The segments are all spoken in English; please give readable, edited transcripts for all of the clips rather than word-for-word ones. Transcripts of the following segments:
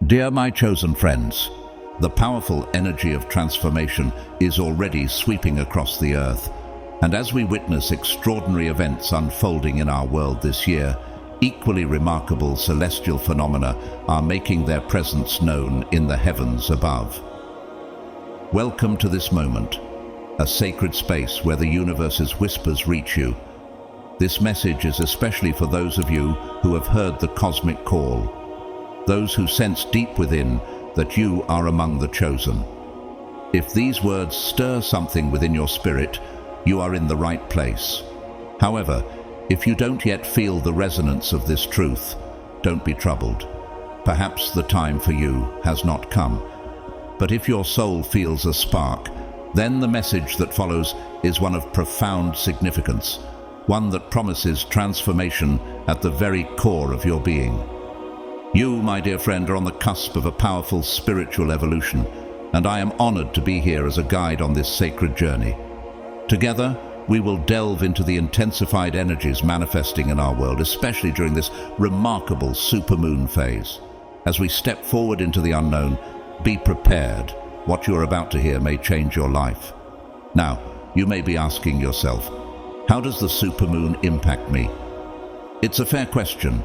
Dear my chosen friends, the powerful energy of transformation is already sweeping across the earth, and as we witness extraordinary events unfolding in our world this year, equally remarkable celestial phenomena are making their presence known in the heavens above. Welcome to this moment, a sacred space where the universe's whispers reach you. This message is especially for those of you who have heard the cosmic call, those who sense deep within that you are among the chosen. If these words stir something within your spirit, you are in the right place. However, if you don't yet feel the resonance of this truth, don't be troubled. Perhaps the time for you has not come. But if your soul feels a spark, then the message that follows is one of profound significance, one that promises transformation at the very core of your being. You, my dear friend, are on the cusp of a powerful spiritual evolution, and I am honored to be here as a guide on this sacred journey. Together, we will delve into the intensified energies manifesting in our world, especially during this remarkable supermoon phase. As we step forward into the unknown, be prepared. What you are about to hear may change your life. Now, you may be asking yourself, how does the supermoon impact me? It's a fair question.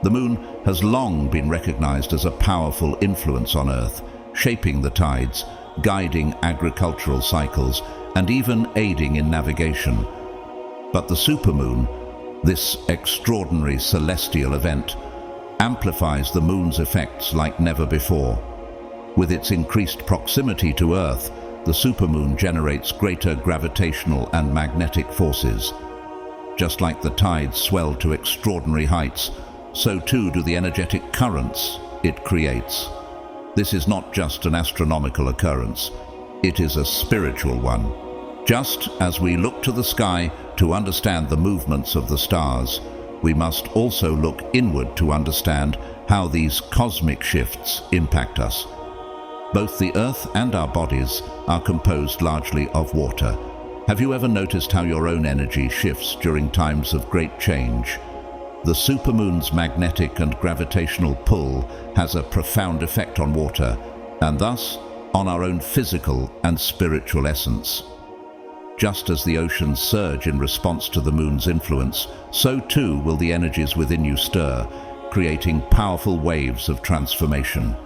The moon has long been recognized as a powerful influence on Earth, shaping the tides, guiding agricultural cycles, and even aiding in navigation. But the supermoon, this extraordinary celestial event, amplifies the moon's effects like never before. With its increased proximity to Earth, the supermoon generates greater gravitational and magnetic forces. Just like the tides swell to extraordinary heights, so too do the energetic currents it creates. This is not just an astronomical occurrence, it is a spiritual one. Just as we look to the sky to understand the movements of the stars, we must also look inward to understand how these cosmic shifts impact us. Both the Earth and our bodies are composed largely of water. Have you ever noticed how your own energy shifts during times of great change? The supermoon's magnetic and gravitational pull has a profound effect on water, and thus on our own physical and spiritual essence. Just as the oceans surge in response to the moon's influence, so too will the energies within you stir, creating powerful waves of transformation.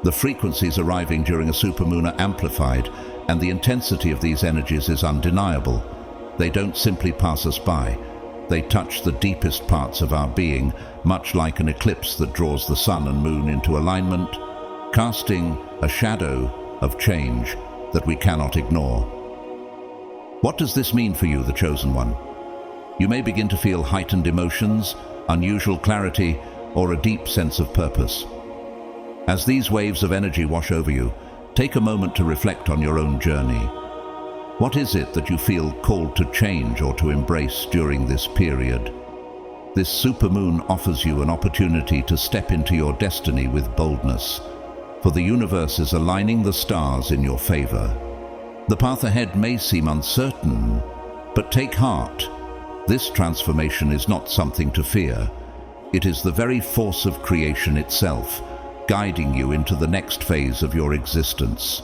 The frequencies arriving during a supermoon are amplified, and the intensity of these energies is undeniable. They don't simply pass us by. They touch the deepest parts of our being, much like an eclipse that draws the sun and moon into alignment, casting a shadow of change that we cannot ignore. What does this mean for you, the chosen one? You may begin to feel heightened emotions, unusual clarity, or a deep sense of purpose. As these waves of energy wash over you, take a moment to reflect on your own journey. What is it that you feel called to change or to embrace during this period? This supermoon offers you an opportunity to step into your destiny with boldness, for the universe is aligning the stars in your favor. The path ahead may seem uncertain, but take heart. This transformation is not something to fear. It is the very force of creation itself, guiding you into the next phase of your existence.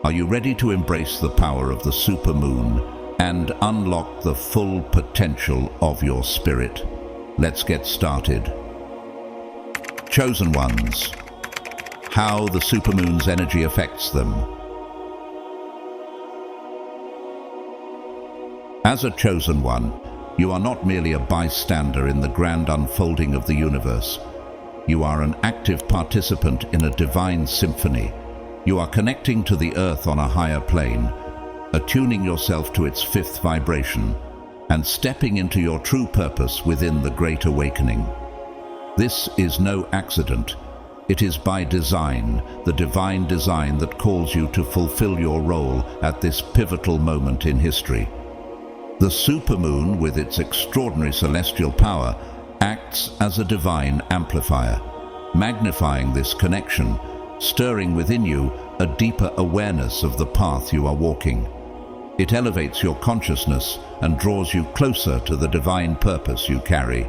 Are you ready to embrace the power of the supermoon and unlock the full potential of your spirit? Let's get started. Chosen ones, how the supermoon's energy affects them. As a chosen one, you are not merely a bystander in the grand unfolding of the universe. You are an active participant in a divine symphony. You are connecting to the earth on a higher plane, attuning yourself to its fifth vibration, and stepping into your true purpose within the Great Awakening. This is no accident. It is by design, the divine design that calls you to fulfill your role at this pivotal moment in history. The supermoon, with its extraordinary celestial power, acts as a divine amplifier, magnifying this connection, stirring within you a deeper awareness of the path you are walking. It elevates your consciousness and draws you closer to the divine purpose you carry.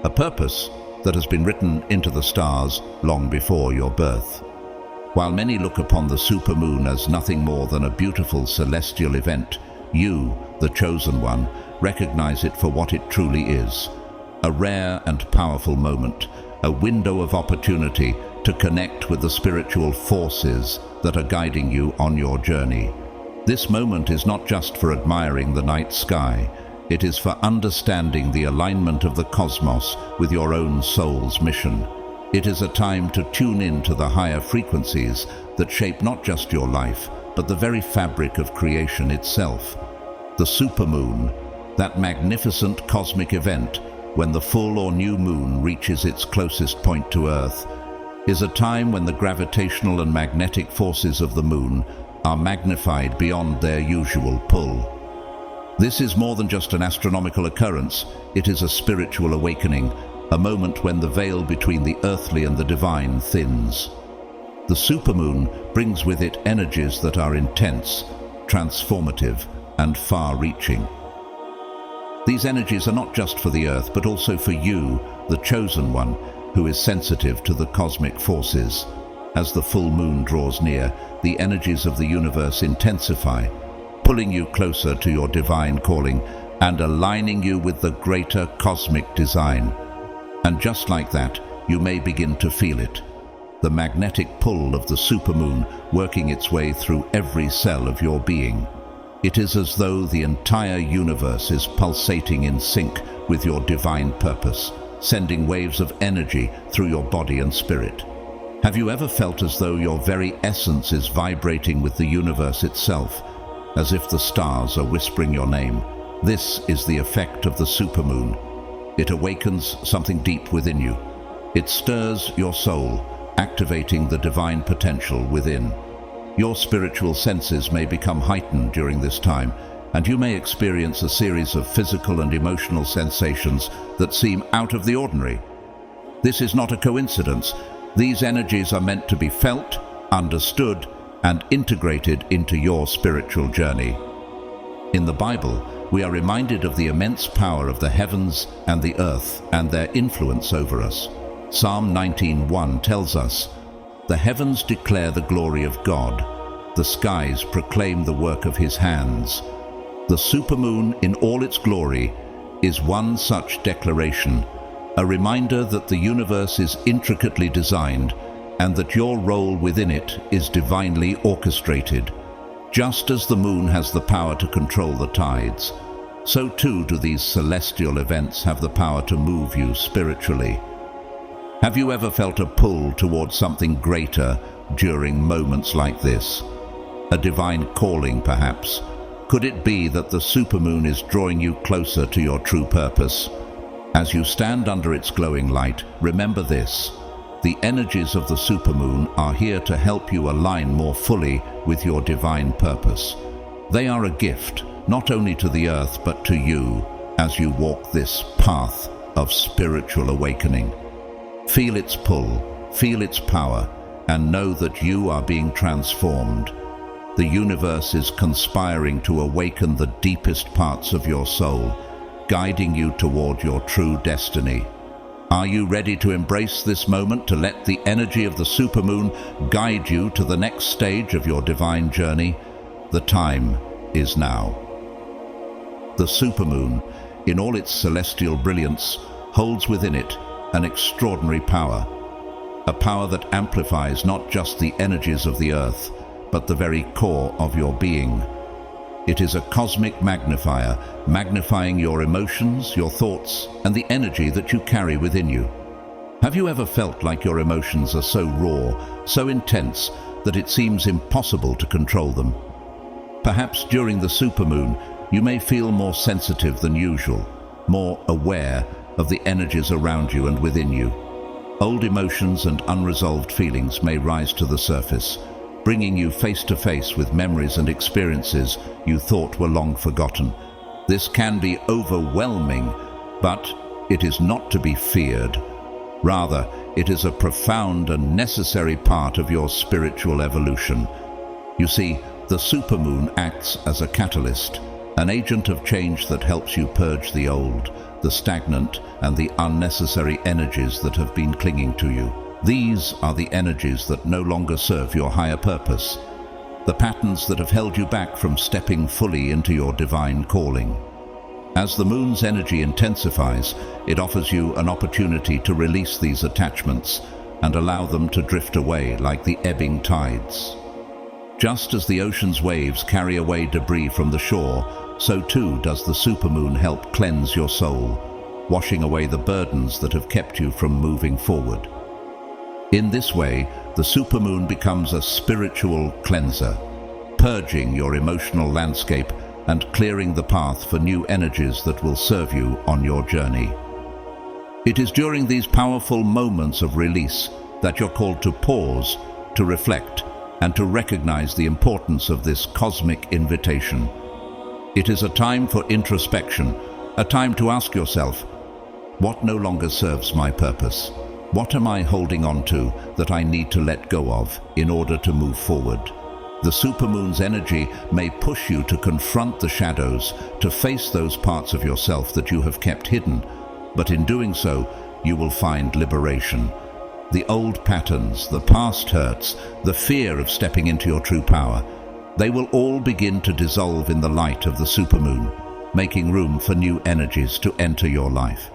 A purpose that has been written into the stars long before your birth. While many look upon the supermoon as nothing more than a beautiful celestial event, you, the chosen one, recognize it for what it truly is. A rare and powerful moment, a window of opportunity to connect with the spiritual forces that are guiding you on your journey. This moment is not just for admiring the night sky, it is for understanding the alignment of the cosmos with your own soul's mission. It is a time to tune in to the higher frequencies that shape not just your life, but the very fabric of creation itself. The supermoon, that magnificent cosmic event when the full or new moon reaches its closest point to Earth, is a time when the gravitational and magnetic forces of the moon are magnified beyond their usual pull. This is more than just an astronomical occurrence, it is a spiritual awakening, a moment when the veil between the earthly and the divine thins. The supermoon brings with it energies that are intense, transformative, and far-reaching. These energies are not just for the Earth, but also for you, the chosen one, who is sensitive to the cosmic forces. As the full moon draws near, the energies of the universe intensify, pulling you closer to your divine calling and aligning you with the greater cosmic design. And just like that, you may begin to feel it. The magnetic pull of the supermoon working its way through every cell of your being. It is as though the entire universe is pulsating in sync with your divine purpose, sending waves of energy through your body and spirit. Have you ever felt as though your very essence is vibrating with the universe itself, as if the stars are whispering your name? This is the effect of the supermoon. It awakens something deep within you. It stirs your soul, activating the divine potential within. Your spiritual senses may become heightened during this time, and you may experience a series of physical and emotional sensations that seem out of the ordinary. This is not a coincidence. These energies are meant to be felt, understood, and integrated into your spiritual journey. In the Bible, we are reminded of the immense power of the heavens and the earth and their influence over us. Psalm 19:1 tells us, "The heavens declare the glory of God. The skies proclaim the work of his hands." The supermoon in all its glory is one such declaration, a reminder that the universe is intricately designed and that your role within it is divinely orchestrated. Just as the moon has the power to control the tides, so too do these celestial events have the power to move you spiritually. Have you ever felt a pull towards something greater during moments like this? A divine calling, perhaps? Could it be that the supermoon is drawing you closer to your true purpose? As you stand under its glowing light, remember this: the energies of the supermoon are here to help you align more fully with your divine purpose. They are a gift, not only to the earth but to you, as you walk this path of spiritual awakening. Feel its pull, feel its power, and know that you are being transformed. The universe is conspiring to awaken the deepest parts of your soul, guiding you toward your true destiny. Are you ready to embrace this moment, to let the energy of the supermoon guide you to the next stage of your divine journey? The time is now. The supermoon, in all its celestial brilliance, holds within it an extraordinary power. A power that amplifies not just the energies of the earth, but the very core of your being. It is a cosmic magnifier, magnifying your emotions, your thoughts, and the energy that you carry within you. Have you ever felt like your emotions are so raw, so intense, that it seems impossible to control them? Perhaps during the supermoon, you may feel more sensitive than usual, more aware of the energies around you and within you. Old emotions and unresolved feelings may rise to the surface, bringing you face to face with memories and experiences you thought were long forgotten. This can be overwhelming, but it is not to be feared. Rather, it is a profound and necessary part of your spiritual evolution. You see, the supermoon acts as a catalyst, an agent of change that helps you purge the old, the stagnant and the unnecessary energies that have been clinging to you. These are the energies that no longer serve your higher purpose, the patterns that have held you back from stepping fully into your divine calling. As the moon's energy intensifies, it offers you an opportunity to release these attachments and allow them to drift away like the ebbing tides. Just as the ocean's waves carry away debris from the shore, so too does the supermoon help cleanse your soul, washing away the burdens that have kept you from moving forward. In this way, the supermoon becomes a spiritual cleanser, purging your emotional landscape and clearing the path for new energies that will serve you on your journey. It is during these powerful moments of release that you're called to pause, to reflect, and to recognize the importance of this cosmic invitation. It is a time for introspection, a time to ask yourself, what no longer serves my purpose? What am I holding on to that I need to let go of in order to move forward? The supermoon's energy may push you to confront the shadows, to face those parts of yourself that you have kept hidden, but in doing so, you will find liberation. The old patterns, the past hurts, the fear of stepping into your true power, they will all begin to dissolve in the light of the supermoon, making room for new energies to enter your life.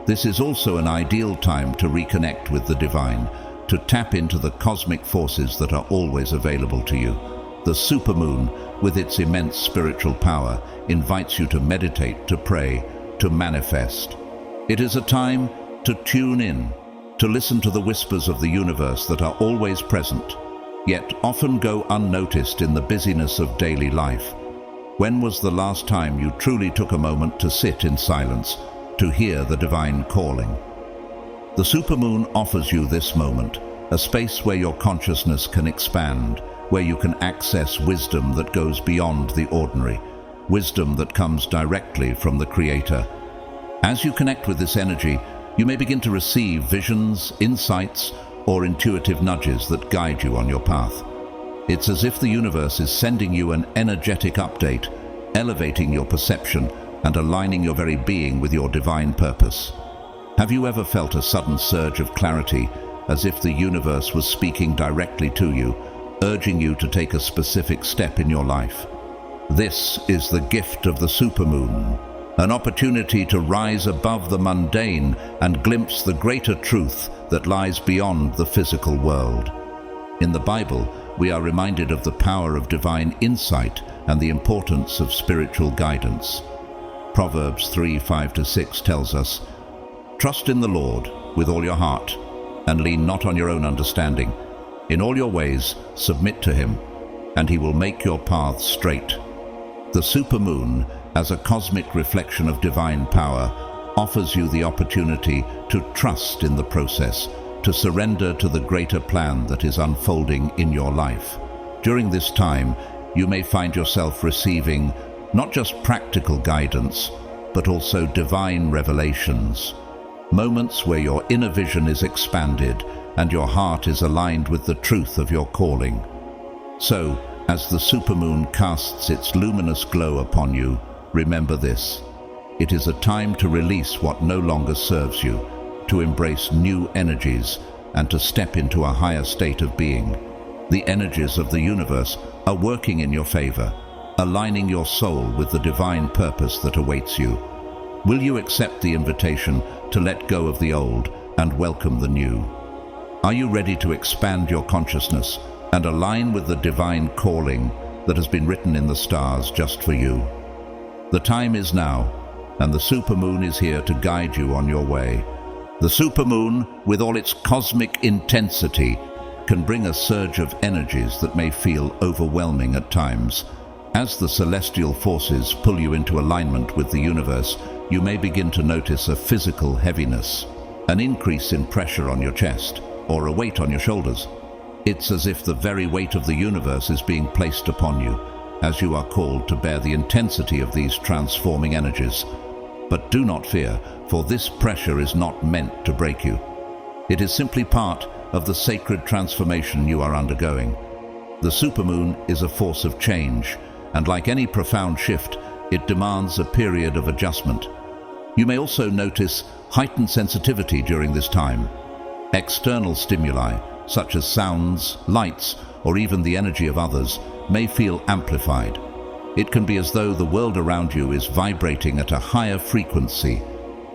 This is also an ideal time to reconnect with the divine, to tap into the cosmic forces that are always available to you. The supermoon, with its immense spiritual power, invites you to meditate, to pray, to manifest. It is a time to tune in, to listen to the whispers of the universe that are always present, yet often go unnoticed in the busyness of daily life. When was the last time you truly took a moment to sit in silence, to hear the divine calling? The supermoon offers you this moment, a space where your consciousness can expand, where you can access wisdom that goes beyond the ordinary, wisdom that comes directly from the Creator. As you connect with this energy, you may begin to receive visions, insights, or intuitive nudges that guide you on your path. It's as if the universe is sending you an energetic update, elevating your perception and aligning your very being with your divine purpose. Have you ever felt a sudden surge of clarity, as if the universe was speaking directly to you, urging you to take a specific step in your life? This is the gift of the supermoon, an opportunity to rise above the mundane and glimpse the greater truth that lies beyond the physical world. In the Bible, we are reminded of the power of divine insight and the importance of spiritual guidance. Proverbs 3:5-6 tells us, "Trust in the Lord with all your heart, and lean not on your own understanding. In all your ways submit to him, and he will make your paths straight." The supermoon, as a cosmic reflection of divine power, offers you the opportunity to trust in the process, to surrender to the greater plan that is unfolding in your life. During this time, you may find yourself receiving not just practical guidance, but also divine revelations, moments where your inner vision is expanded and your heart is aligned with the truth of your calling. So, as the supermoon casts its luminous glow upon you, remember this: it is a time to release what no longer serves you, to embrace new energies, and to step into a higher state of being. The energies of the universe are working in your favor, aligning your soul with the divine purpose that awaits you. Will you accept the invitation to let go of the old and welcome the new? Are you ready to expand your consciousness and align with the divine calling that has been written in the stars just for you? The time is now, and the supermoon is here to guide you on your way. The supermoon, with all its cosmic intensity, can bring a surge of energies that may feel overwhelming at times. As the celestial forces pull you into alignment with the universe, you may begin to notice a physical heaviness, an increase in pressure on your chest, or a weight on your shoulders. It's as if the very weight of the universe is being placed upon you, as you are called to bear the intensity of these transforming energies. But do not fear, for this pressure is not meant to break you. It is simply part of the sacred transformation you are undergoing. The supermoon is a force of change, and like any profound shift, it demands a period of adjustment. You may also notice heightened sensitivity during this time. External stimuli, such as sounds, lights, or even the energy of others, may feel amplified. It can be as though the world around you is vibrating at a higher frequency,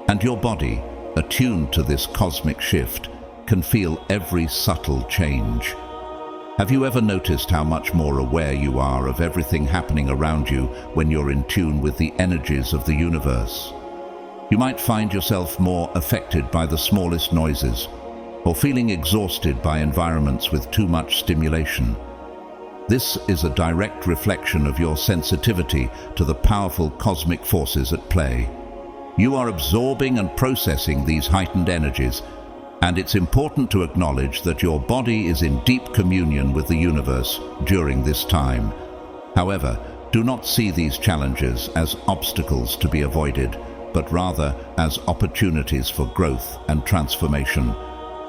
and your body, attuned to this cosmic shift, can feel every subtle change. Have you ever noticed how much more aware you are of everything happening around you when you're in tune with the energies of the universe? You might find yourself more affected by the smallest noises, or feeling exhausted by environments with too much stimulation. This is a direct reflection of your sensitivity to the powerful cosmic forces at play. You are absorbing and processing these heightened energies, and it's important to acknowledge that your body is in deep communion with the universe during this time. However, do not see these challenges as obstacles to be avoided, but rather as opportunities for growth and transformation.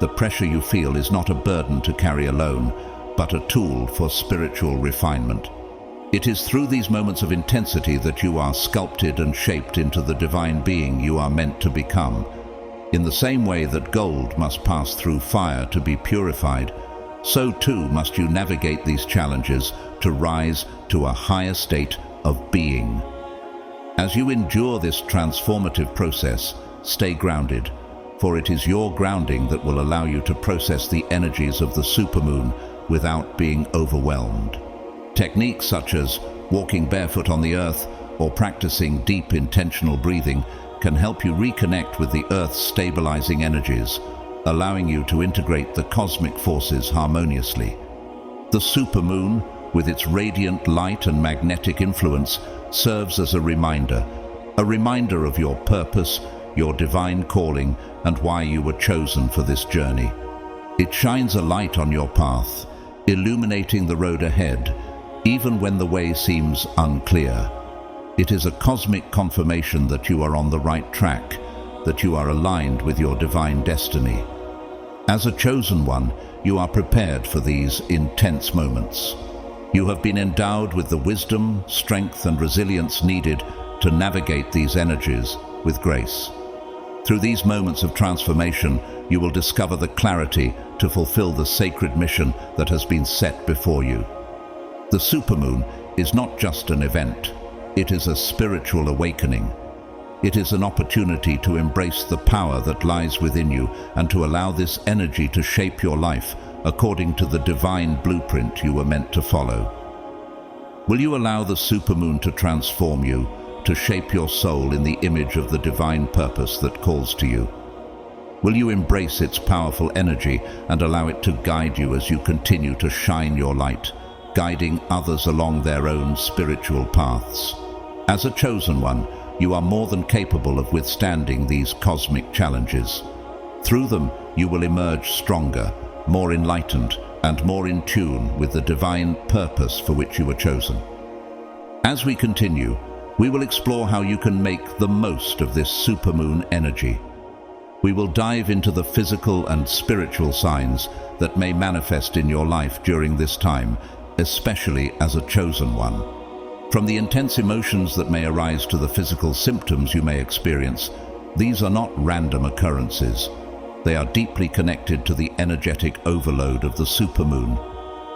The pressure you feel is not a burden to carry alone, but a tool for spiritual refinement. It is through these moments of intensity that you are sculpted and shaped into the divine being you are meant to become. In the same way that gold must pass through fire to be purified, so too must you navigate these challenges to rise to a higher state of being. As you endure this transformative process, stay grounded, for it is your grounding that will allow you to process the energies of the supermoon without being overwhelmed. Techniques such as walking barefoot on the earth or practicing deep intentional breathing can help you reconnect with the Earth's stabilizing energies, allowing you to integrate the cosmic forces harmoniously. The supermoon, with its radiant light and magnetic influence, serves as a reminder of your purpose, your divine calling, and why you were chosen for this journey. It shines a light on your path, illuminating the road ahead, even when the way seems unclear. It is a cosmic confirmation that you are on the right track, that you are aligned with your divine destiny. As a chosen one, you are prepared for these intense moments. You have been endowed with the wisdom, strength, and resilience needed to navigate these energies with grace. Through these moments of transformation, you will discover the clarity to fulfill the sacred mission that has been set before you. The supermoon is not just an event. It is a spiritual awakening. It is an opportunity to embrace the power that lies within you and to allow this energy to shape your life according to the divine blueprint you were meant to follow. Will you allow the supermoon to transform you, to shape your soul in the image of the divine purpose that calls to you? Will you embrace its powerful energy and allow it to guide you as you continue to shine your light, guiding others along their own spiritual paths? As a chosen one, you are more than capable of withstanding these cosmic challenges. Through them, you will emerge stronger, more enlightened, and more in tune with the divine purpose for which you were chosen. As we continue, we will explore how you can make the most of this supermoon energy. We will dive into the physical and spiritual signs that may manifest in your life during this time, especially as a chosen one. From the intense emotions that may arise to the physical symptoms you may experience, these are not random occurrences. They are deeply connected to the energetic overload of the supermoon.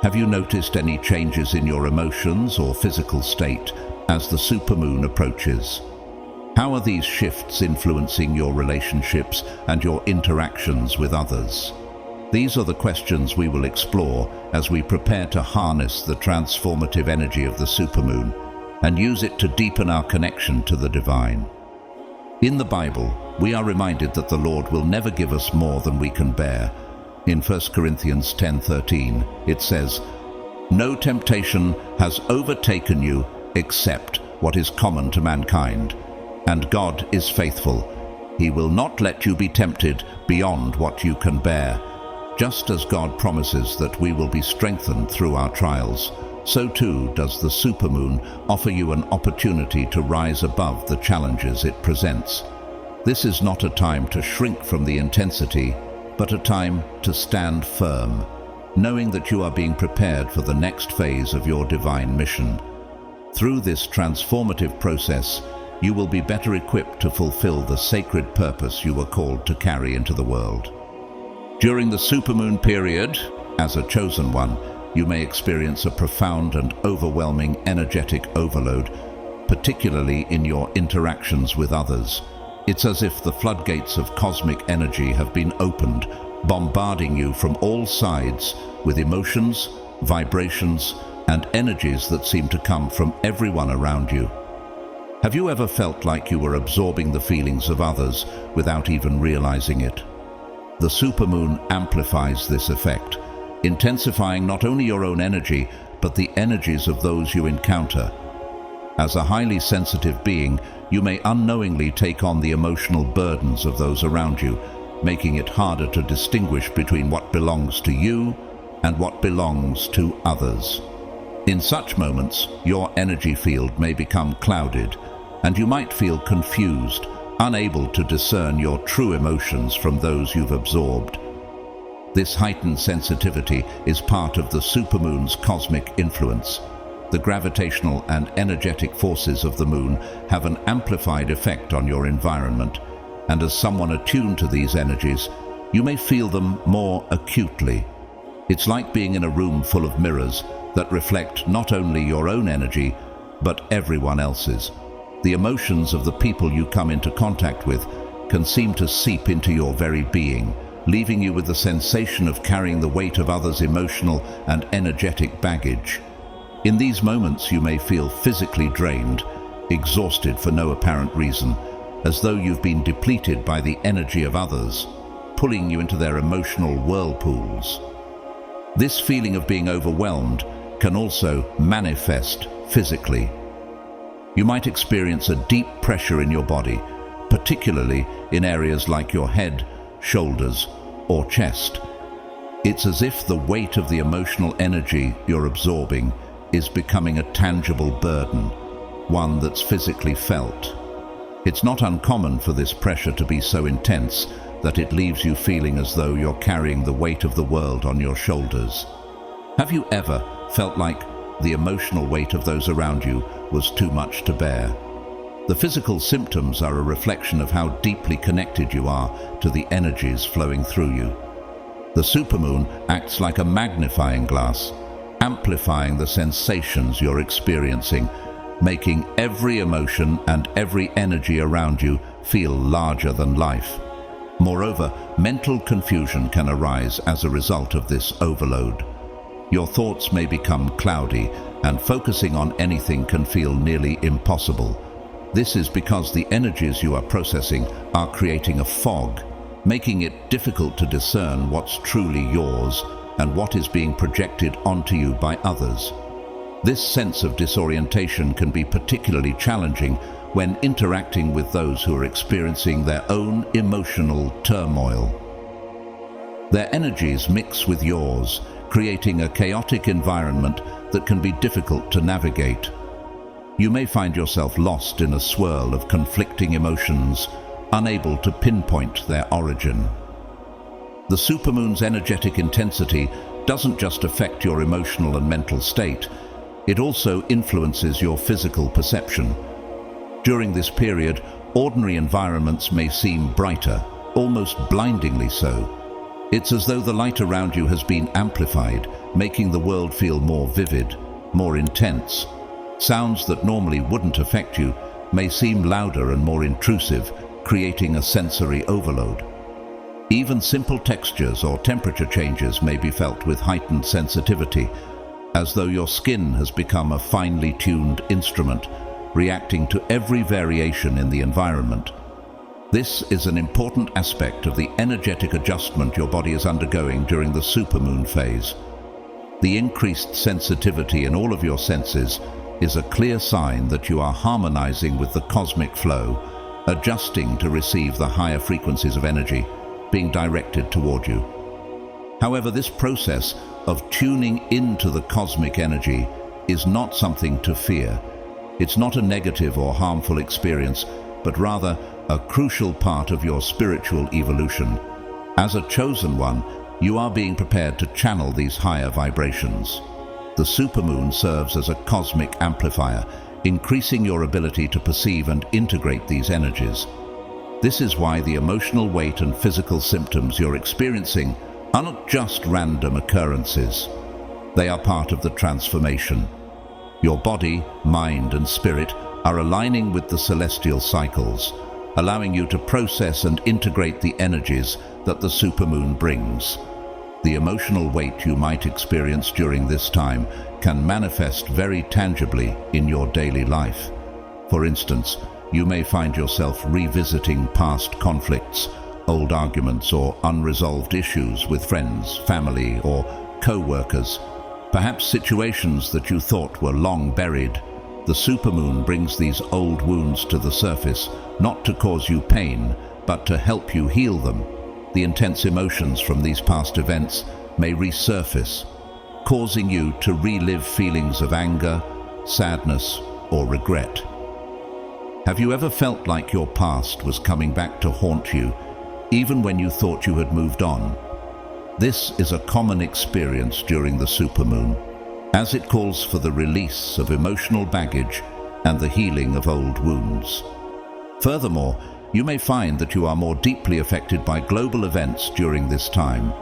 Have you noticed any changes in your emotions or physical state as the supermoon approaches? How are these shifts influencing your relationships and your interactions with others? These are the questions we will explore as we prepare to harness the transformative energy of the supermoon and use it to deepen our connection to the divine. In the Bible, we are reminded that the Lord will never give us more than we can bear. In 1 Corinthians 10:13, it says, "No temptation has overtaken you except what is common to mankind, and God is faithful. He will not let you be tempted beyond what you can bear. Just as God promises that we will be strengthened through our trials, so too does the supermoon offer you an opportunity to rise above the challenges it presents. This is not a time to shrink from the intensity, but a time to stand firm, knowing that you are being prepared for the next phase of your divine mission. Through this transformative process, you will be better equipped to fulfill the sacred purpose you were called to carry into the world. During the supermoon period, as a chosen one, you may experience a profound and overwhelming energetic overload, particularly in your interactions with others. It's as if the floodgates of cosmic energy have been opened, bombarding you from all sides with emotions, vibrations, and energies that seem to come from everyone around you. Have you ever felt like you were absorbing the feelings of others without even realizing it? The supermoon amplifies this effect, intensifying not only your own energy, but the energies of those you encounter. As a highly sensitive being, you may unknowingly take on the emotional burdens of those around you, making it harder to distinguish between what belongs to you and what belongs to others. In such moments, your energy field may become clouded, and you might feel confused, unable to discern your true emotions from those you've absorbed. This heightened sensitivity is part of the supermoon's cosmic influence. The gravitational and energetic forces of the moon have an amplified effect on your environment, and as someone attuned to these energies, you may feel them more acutely. It's like being in a room full of mirrors that reflect not only your own energy, but everyone else's. The emotions of the people you come into contact with can seem to seep into your very being, leaving you with the sensation of carrying the weight of others' emotional and energetic baggage. In these moments, you may feel physically drained, exhausted for no apparent reason, as though you've been depleted by the energy of others, pulling you into their emotional whirlpools. This feeling of being overwhelmed can also manifest physically. You might experience a deep pressure in your body, particularly in areas like your head, shoulders, or chest. It's as if the weight of the emotional energy you're absorbing is becoming a tangible burden, one that's physically felt. It's not uncommon for this pressure to be so intense that it leaves you feeling as though you're carrying the weight of the world on your shoulders. Have you ever felt like the emotional weight of those around you was too much to bear? The physical symptoms are a reflection of how deeply connected you are to the energies flowing through you. The supermoon acts like a magnifying glass, amplifying the sensations you're experiencing, making every emotion and every energy around you feel larger than life. Moreover, mental confusion can arise as a result of this overload. Your thoughts may become cloudy, and focusing on anything can feel nearly impossible. This is because the energies you are processing are creating a fog, making it difficult to discern what's truly yours and what is being projected onto you by others. This sense of disorientation can be particularly challenging when interacting with those who are experiencing their own emotional turmoil. Their energies mix with yours, creating a chaotic environment that can be difficult to navigate. You may find yourself lost in a swirl of conflicting emotions, unable to pinpoint their origin. The supermoon's energetic intensity doesn't just affect your emotional and mental state, it also influences your physical perception. During this period, ordinary environments may seem brighter, almost blindingly so. It's as though the light around you has been amplified, making the world feel more vivid, more intense. Sounds that normally wouldn't affect you may seem louder and more intrusive, creating a sensory overload. Even simple textures or temperature changes may be felt with heightened sensitivity, as though your skin has become a finely tuned instrument, reacting to every variation in the environment. This is an important aspect of the energetic adjustment your body is undergoing during the supermoon phase. The increased sensitivity in all of your senses is a clear sign that you are harmonizing with the cosmic flow, adjusting to receive the higher frequencies of energy being directed toward you. However, this process of tuning into the cosmic energy is not something to fear. It's not a negative or harmful experience, but rather a crucial part of your spiritual evolution. As a chosen one, you are being prepared to channel these higher vibrations. The supermoon serves as a cosmic amplifier, increasing your ability to perceive and integrate these energies. This is why the emotional weight and physical symptoms you're experiencing are not just random occurrences. They are part of the transformation. Your body, mind, and spirit are aligning with the celestial cycles, allowing you to process and integrate the energies that the supermoon brings. The emotional weight you might experience during this time can manifest very tangibly in your daily life. For instance, you may find yourself revisiting past conflicts, old arguments, or unresolved issues with friends, family, or co-workers. Perhaps situations that you thought were long buried. The supermoon brings these old wounds to the surface, not to cause you pain, but to help you heal them. The intense emotions from these past events may resurface, causing you to relive feelings of anger, sadness, or regret. Have you ever felt like your past was coming back to haunt you, even when you thought you had moved on? This is a common experience during the supermoon, as it calls for the release of emotional baggage and the healing of old wounds. Furthermore, you may find that you are more deeply affected by global events during this time.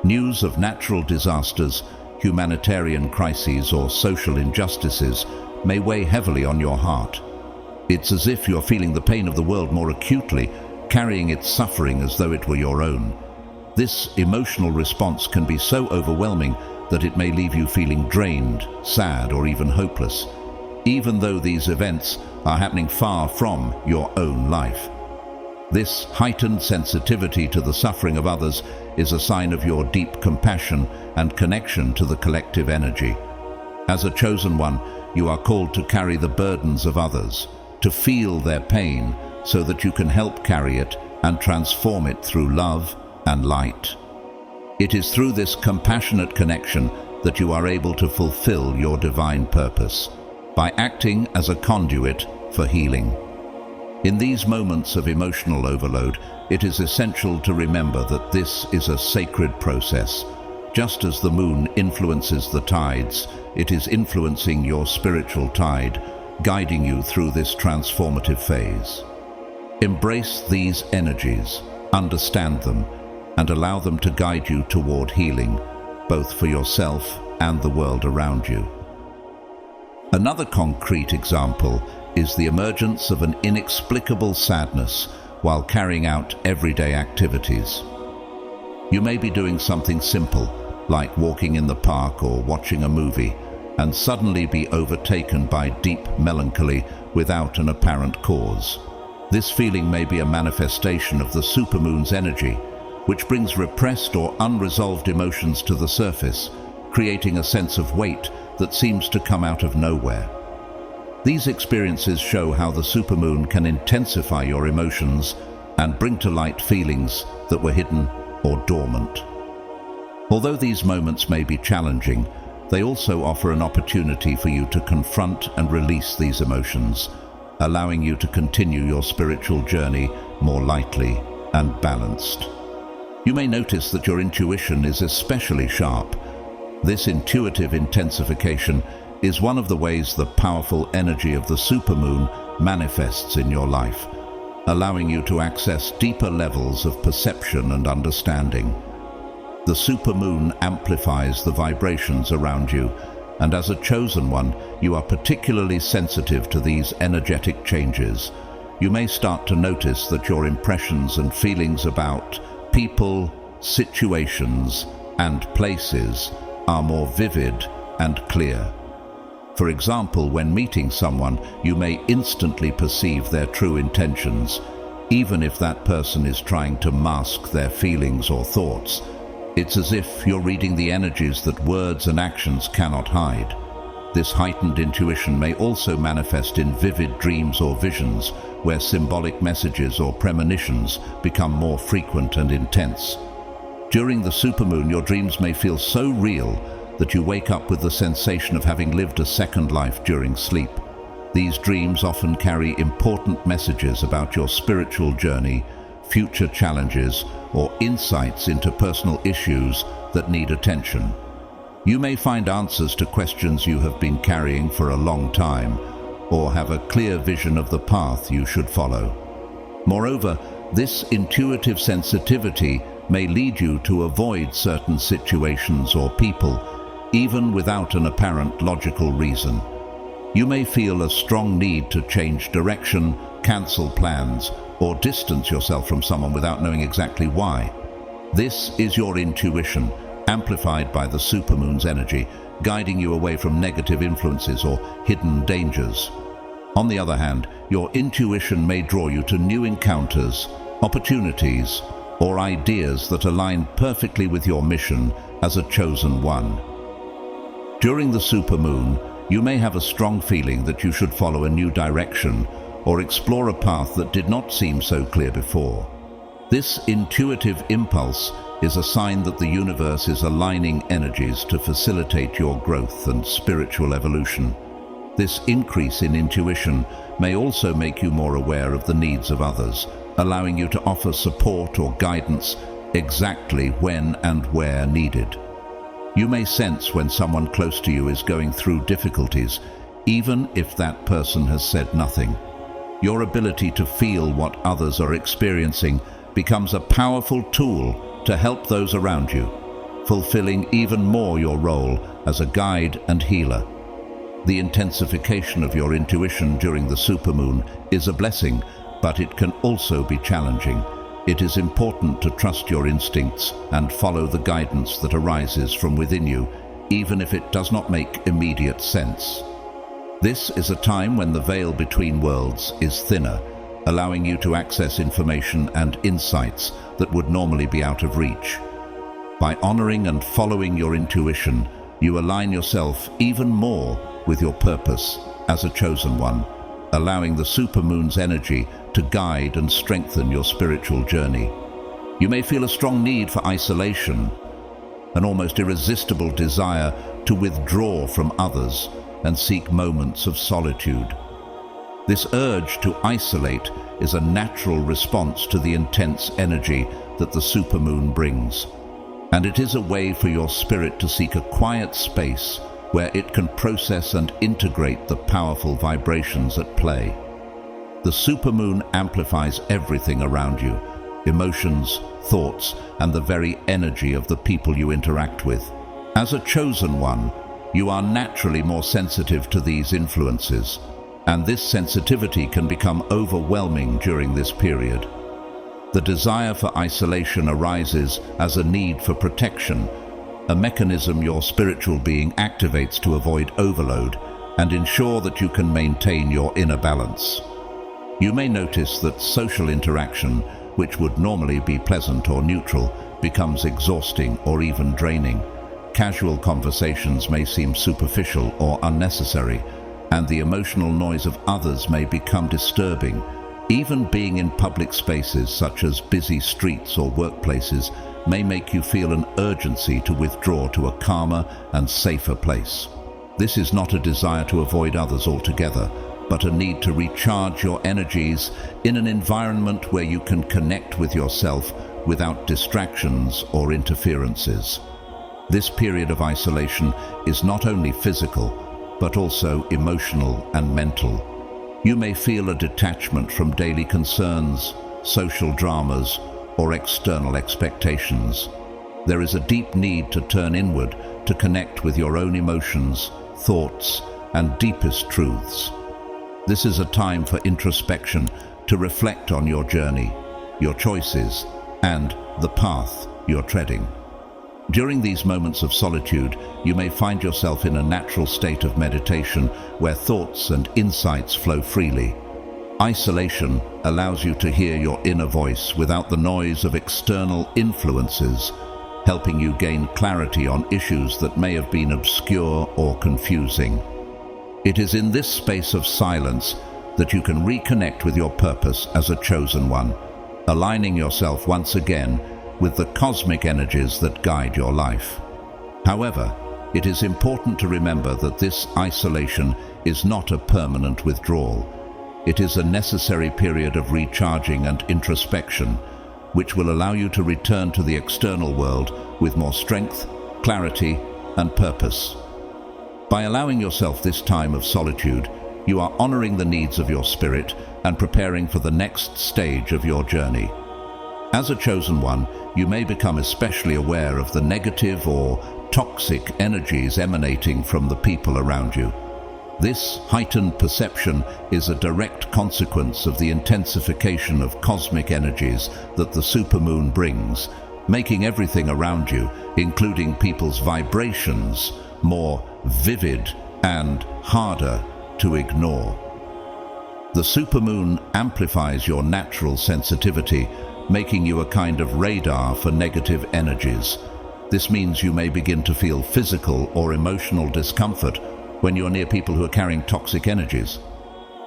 News of natural disasters, humanitarian crises, or social injustices may weigh heavily on your heart. It's as if you're feeling the pain of the world more acutely, carrying its suffering as though it were your own. This emotional response can be so overwhelming that it may leave you feeling drained, sad, or even hopeless, even though these events are happening far from your own life. This heightened sensitivity to the suffering of others is a sign of your deep compassion and connection to the collective energy. As a chosen one, you are called to carry the burdens of others, to feel their pain so that you can help carry it and transform it through love and light. It is through this compassionate connection that you are able to fulfill your divine purpose, by acting as a conduit for healing. In these moments of emotional overload, it is essential to remember that this is a sacred process. Just as the moon influences the tides, it is influencing your spiritual tide, guiding you through this transformative phase. Embrace these energies, understand them, and allow them to guide you toward healing, both for yourself and the world around you. Another concrete example is the emergence of an inexplicable sadness while carrying out everyday activities. You may be doing something simple, like walking in the park or watching a movie, and suddenly be overtaken by deep melancholy without an apparent cause. This feeling may be a manifestation of the supermoon's energy, which brings repressed or unresolved emotions to the surface, creating a sense of weight that seems to come out of nowhere. These experiences show how the supermoon can intensify your emotions and bring to light feelings that were hidden or dormant. Although these moments may be challenging, they also offer an opportunity for you to confront and release these emotions, allowing you to continue your spiritual journey more lightly and balanced. You may notice that your intuition is especially sharp. This intuitive intensification is one of the ways the powerful energy of the supermoon manifests in your life, allowing you to access deeper levels of perception and understanding. The supermoon amplifies the vibrations around you, and as a chosen one, you are particularly sensitive to these energetic changes. You may start to notice that your impressions and feelings about people, situations, and places are more vivid and clear. For example, when meeting someone, you may instantly perceive their true intentions, even if that person is trying to mask their feelings or thoughts. It's as if you're reading the energies that words and actions cannot hide. This heightened intuition may also manifest in vivid dreams or visions, where symbolic messages or premonitions become more frequent and intense. During the supermoon, your dreams may feel so real that you wake up with the sensation of having lived a second life during sleep. These dreams often carry important messages about your spiritual journey, future challenges, or insights into personal issues that need attention. You may find answers to questions you have been carrying for a long time, or have a clear vision of the path you should follow. Moreover, this intuitive sensitivity may lead you to avoid certain situations or people, even without an apparent logical reason. You may feel a strong need to change direction, cancel plans, or distance yourself from someone without knowing exactly why. This is your intuition, amplified by the Supermoon's energy, guiding you away from negative influences or hidden dangers. On the other hand, your intuition may draw you to new encounters, opportunities, or ideas that align perfectly with your mission as a chosen one. During the supermoon, you may have a strong feeling that you should follow a new direction or explore a path that did not seem so clear before. This intuitive impulse is a sign that the universe is aligning energies to facilitate your growth and spiritual evolution. This increase in intuition may also make you more aware of the needs of others, allowing you to offer support or guidance exactly when and where needed. You may sense when someone close to you is going through difficulties, even if that person has said nothing. Your ability to feel what others are experiencing becomes a powerful tool to help those around you, fulfilling even more your role as a guide and healer. The intensification of your intuition during the supermoon is a blessing, but it can also be challenging. It is important to trust your instincts and follow the guidance that arises from within you, even if it does not make immediate sense. This is a time when the veil between worlds is thinner, allowing you to access information and insights that would normally be out of reach. By honoring and following your intuition, you align yourself even more with your purpose as a chosen one, allowing the supermoon's energy to guide and strengthen your spiritual journey. You may feel a strong need for isolation, an almost irresistible desire to withdraw from others and seek moments of solitude. This urge to isolate is a natural response to the intense energy that the supermoon brings, and it is a way for your spirit to seek a quiet space where it can process and integrate the powerful vibrations at play. The supermoon amplifies everything around you: emotions, thoughts, and the very energy of the people you interact with. As a chosen one, you are naturally more sensitive to these influences, and this sensitivity can become overwhelming during this period. The desire for isolation arises as a need for protection, a mechanism your spiritual being activates to avoid overload and ensure that you can maintain your inner balance. You may notice that social interaction, which would normally be pleasant or neutral, becomes exhausting or even draining. Casual conversations may seem superficial or unnecessary, and the emotional noise of others may become disturbing. Even being in public spaces such as busy streets or workplaces may make you feel an urgency to withdraw to a calmer and safer place. This is not a desire to avoid others altogether, but a need to recharge your energies in an environment where you can connect with yourself without distractions or interferences. This period of isolation is not only physical, but also emotional and mental. You may feel a detachment from daily concerns, social dramas, or external expectations. There is a deep need to turn inward to connect with your own emotions, thoughts, and deepest truths. This is a time for introspection, to reflect on your journey, your choices, and the path you're treading. During these moments of solitude, you may find yourself in a natural state of meditation where thoughts and insights flow freely. Isolation allows you to hear your inner voice without the noise of external influences, helping you gain clarity on issues that may have been obscure or confusing. It is in this space of silence that you can reconnect with your purpose as a chosen one, aligning yourself once again with the cosmic energies that guide your life. However, it is important to remember that this isolation is not a permanent withdrawal. It is a necessary period of recharging and introspection, which will allow you to return to the external world with more strength, clarity, and purpose. By allowing yourself this time of solitude, you are honoring the needs of your spirit and preparing for the next stage of your journey. As a chosen one, you may become especially aware of the negative or toxic energies emanating from the people around you. This heightened perception is a direct consequence of the intensification of cosmic energies that the supermoon brings, making everything around you, including people's vibrations, more vivid and harder to ignore. The supermoon amplifies your natural sensitivity, making you a kind of radar for negative energies. This means you may begin to feel physical or emotional discomfort when you're near people who are carrying toxic energies.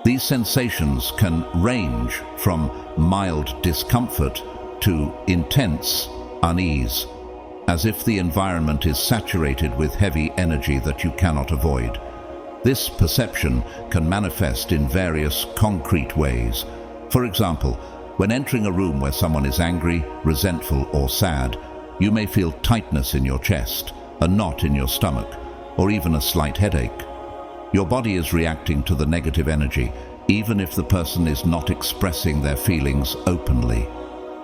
These sensations can range from mild discomfort to intense unease, as if the environment is saturated with heavy energy that you cannot avoid. This perception can manifest in various concrete ways. For example, when entering a room where someone is angry, resentful, or sad, you may feel tightness in your chest, a knot in your stomach, or even a slight headache. Your body is reacting to the negative energy, even if the person is not expressing their feelings openly.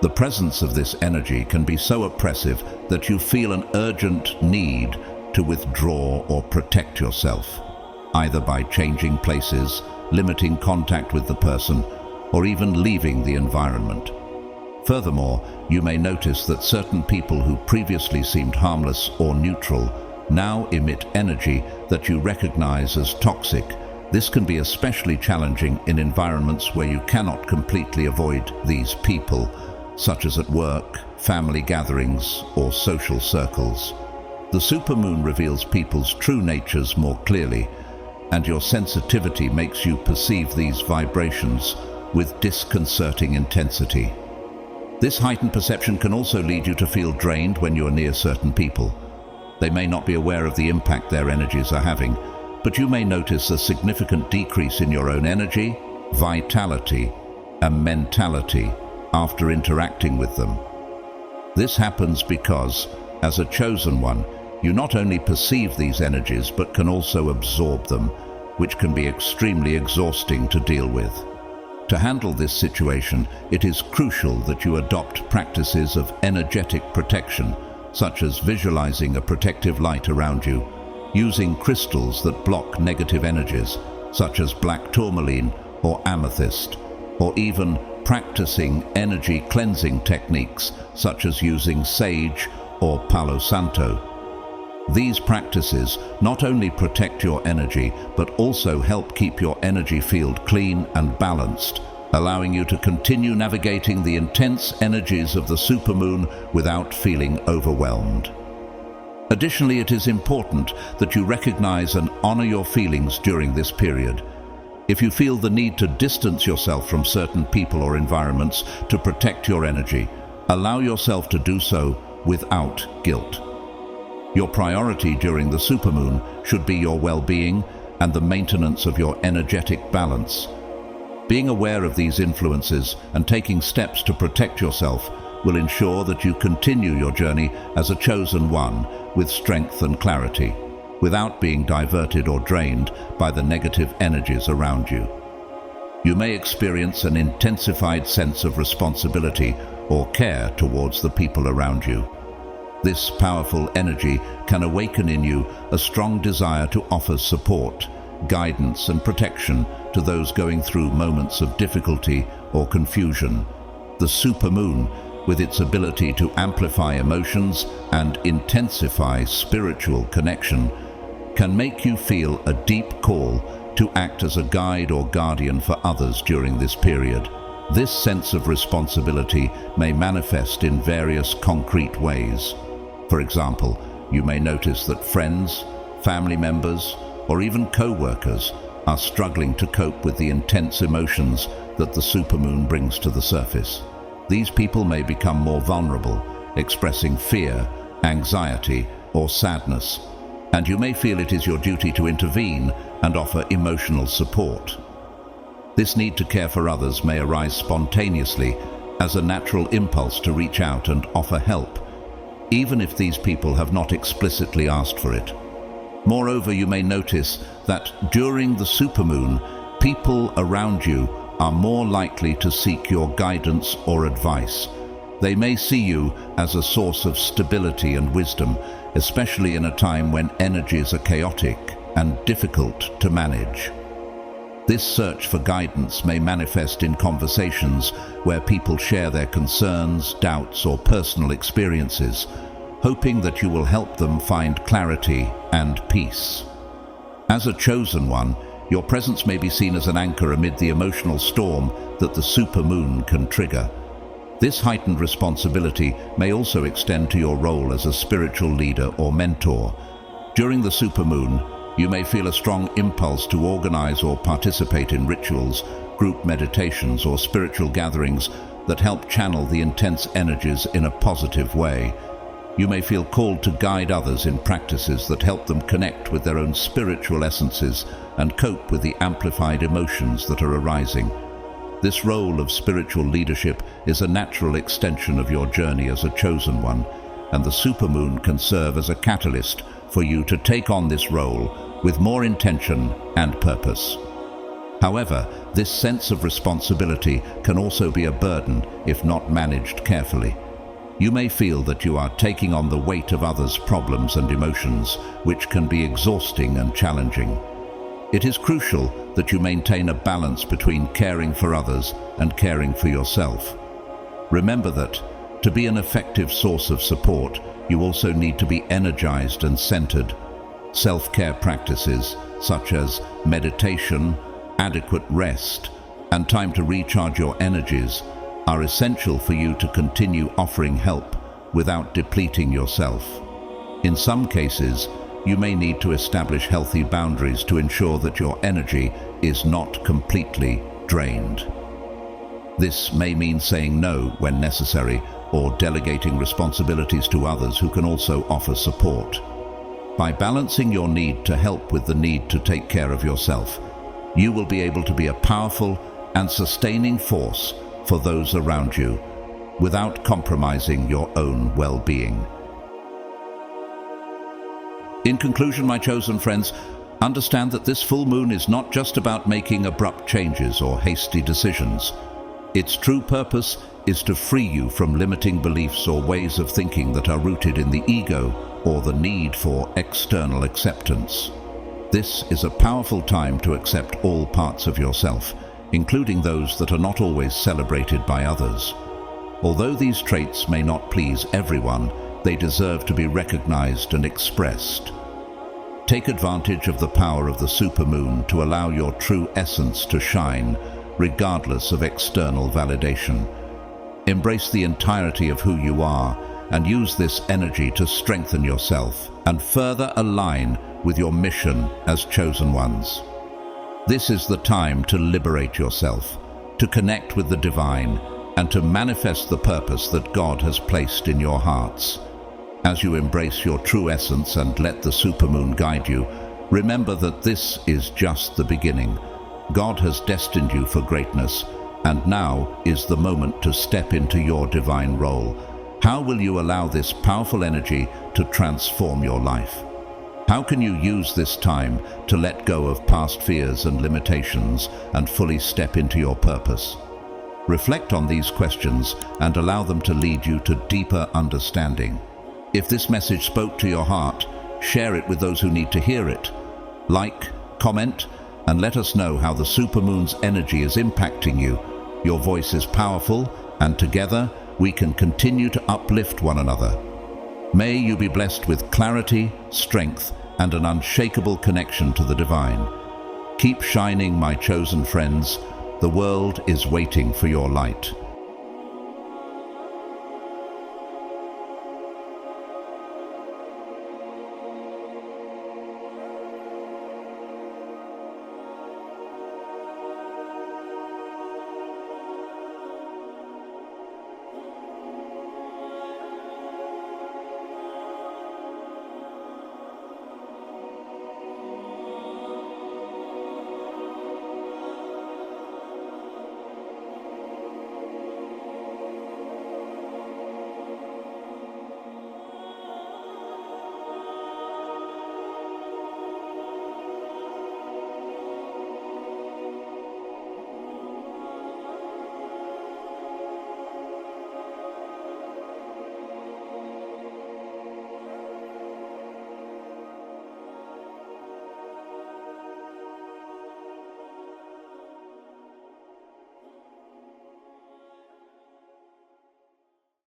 The presence of this energy can be so oppressive that you feel an urgent need to withdraw or protect yourself, either by changing places, limiting contact with the person, or even leaving the environment. Furthermore, you may notice that certain people who previously seemed harmless or neutral now emit energy that you recognize as toxic. This can be especially challenging in environments where you cannot completely avoid these people, such as at work, family gatherings, or social circles. The supermoon reveals people's true natures more clearly, and your sensitivity makes you perceive these vibrations with disconcerting intensity. This heightened perception can also lead you to feel drained when you're near certain people. They may not be aware of the impact their energies are having, but you may notice a significant decrease in your own energy, vitality, and mentality after interacting with them. This happens because, as a chosen one, you not only perceive these energies but can also absorb them, which can be extremely exhausting to deal with. To handle this situation, it is crucial that you adopt practices of energetic protection, such as visualizing a protective light around you, using crystals that block negative energies, such as black tourmaline or amethyst, or even practicing energy cleansing techniques, such as using sage or Palo Santo. These practices not only protect your energy, but also help keep your energy field clean and balanced, allowing you to continue navigating the intense energies of the supermoon without feeling overwhelmed. Additionally, it is important that you recognize and honor your feelings during this period. If you feel the need to distance yourself from certain people or environments to protect your energy, allow yourself to do so without guilt. Your priority during the supermoon should be your well-being and the maintenance of your energetic balance. Being aware of these influences and taking steps to protect yourself will ensure that you continue your journey as a chosen one with strength and clarity, without being diverted or drained by the negative energies around you. You may experience an intensified sense of responsibility or care towards the people around you. This powerful energy can awaken in you a strong desire to offer support, guidance, and protection to those going through moments of difficulty or confusion. The supermoon, with its ability to amplify emotions and intensify spiritual connection, can make you feel a deep call to act as a guide or guardian for others during this period. This sense of responsibility may manifest in various concrete ways. For example, you may notice that friends, family members, or even co-workers are struggling to cope with the intense emotions that the supermoon brings to the surface. These people may become more vulnerable, expressing fear, anxiety, or sadness, and you may feel it is your duty to intervene and offer emotional support. This need to care for others may arise spontaneously as a natural impulse to reach out and offer help, even if these people have not explicitly asked for it. Moreover, you may notice that during the supermoon, people around you are more likely to seek your guidance or advice. They may see you as a source of stability and wisdom, especially in a time when energies are chaotic and difficult to manage. This search for guidance may manifest in conversations where people share their concerns, doubts, or personal experiences, hoping that you will help them find clarity and peace. As a chosen one, your presence may be seen as an anchor amid the emotional storm that the supermoon can trigger. This heightened responsibility may also extend to your role as a spiritual leader or mentor. During the supermoon, you may feel a strong impulse to organize or participate in rituals, group meditations, or spiritual gatherings that help channel the intense energies in a positive way. You may feel called to guide others in practices that help them connect with their own spiritual essences and cope with the amplified emotions that are arising. This role of spiritual leadership is a natural extension of your journey as a chosen one, and the supermoon can serve as a catalyst for you to take on this role with more intention and purpose. However, this sense of responsibility can also be a burden if not managed carefully. You may feel that you are taking on the weight of others' problems and emotions, which can be exhausting and challenging. It is crucial that you maintain a balance between caring for others and caring for yourself. Remember that, to be an effective source of support, you also need to be energized and centered. Self-care practices, such as meditation, adequate rest, and time to recharge your energies, are essential for you to continue offering help without depleting yourself. In some cases, you may need to establish healthy boundaries to ensure that your energy is not completely drained. This may mean saying no when necessary, or delegating responsibilities to others who can also offer support. By balancing your need to help with the need to take care of yourself, you will be able to be a powerful and sustaining force for those around you, without compromising your own well-being. In conclusion, my chosen friends, understand that this full moon is not just about making abrupt changes or hasty decisions. Its true purpose is to free you from limiting beliefs or ways of thinking that are rooted in the ego or the need for external acceptance. This is a powerful time to accept all parts of yourself, including those that are not always celebrated by others. Although these traits may not please everyone, they deserve to be recognized and expressed. Take advantage of the power of the supermoon to allow your true essence to shine, regardless of external validation. Embrace the entirety of who you are and use this energy to strengthen yourself and further align with your mission as chosen ones. This is the time to liberate yourself, to connect with the divine, and to manifest the purpose that God has placed in your hearts. As you embrace your true essence and let the supermoon guide you, remember that this is just the beginning. God has destined you for greatness, and now is the moment to step into your divine role. How will you allow this powerful energy to transform your life? How can you use this time to let go of past fears and limitations and fully step into your purpose? Reflect on these questions and allow them to lead you to deeper understanding. If this message spoke to your heart, share it with those who need to hear it. Like, comment, and let us know how the supermoon's energy is impacting you. Your voice is powerful, and together we can continue to uplift one another. May you be blessed with clarity, strength, and an unshakable connection to the divine. Keep shining, my chosen friends. The world is waiting for your light.